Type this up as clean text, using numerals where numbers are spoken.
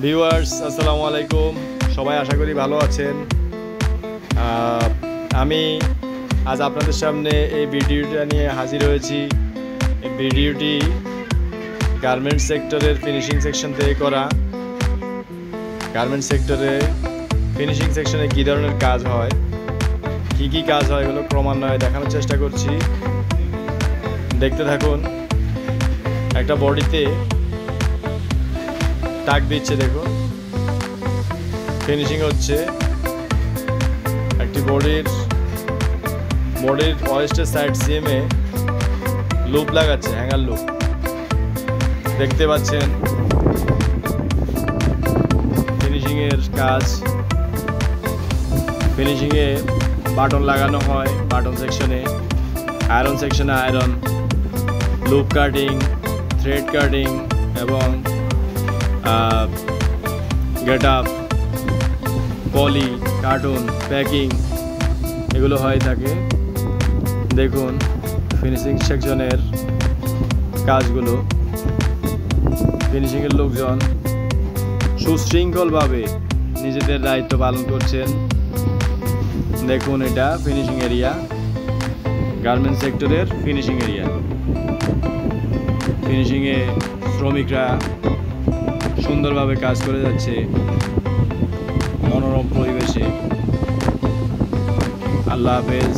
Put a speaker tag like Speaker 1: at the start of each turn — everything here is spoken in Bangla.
Speaker 1: ভিউয়ার্স আসসালামু আলাইকুম, সবাই আশা করি ভালো আছেন। আমি আজ আপনাদের সামনে এই ভিডিওটা নিয়ে হাজির হয়েছি। এই ভিডিওটি গার্মেন্টস সেক্টরের ফিনিশিং সেকশন থেকে করা। গার্মেন্টস সেক্টরে ফিনিশিং সেকশনে কী ধরনের কাজ হয়, কি কাজ হয়, এগুলো ক্রমান্বয়ে দেখানোর চেষ্টা করছি। দেখতে থাকুন। একটা বডিতে টাক দিচ্ছে, দেখুন ফিনিশিং হচ্ছে। একটি বডির ওয়েস্টের সাইড সিএমে লুপ লাগাচ্ছে, হ্যাঙ্গার লুপ দেখতে পাচ্ছেন। ফিনিশিংয়ের কাজ, ফিনিশিংয়ে বাটন লাগানো হয়, বাটন সেকশনে, আয়রন সেকশনে iron, loop cutting, thread cutting এবং গেট আপ, পলি, কার্টুন, প্যাকিং এগুলো হয়ে থাকে। দেখুন ফিনিশিং সেকশনের কাজগুলো। ফিনিশিংয়ের লোকজন সুশৃঙ্খলভাবে নিজেদের দায়িত্ব পালন করছেন। দেখুন এটা ফিনিশিং এরিয়া, গার্মেন্টস সেক্টরের ফিনিশিং এরিয়া। ফিনিশিংয়ে শ্রমিকরা সুন্দরভাবে কাজ করে যাচ্ছে মনোরম পরিবেশে। আল্লাহ হাফেজ।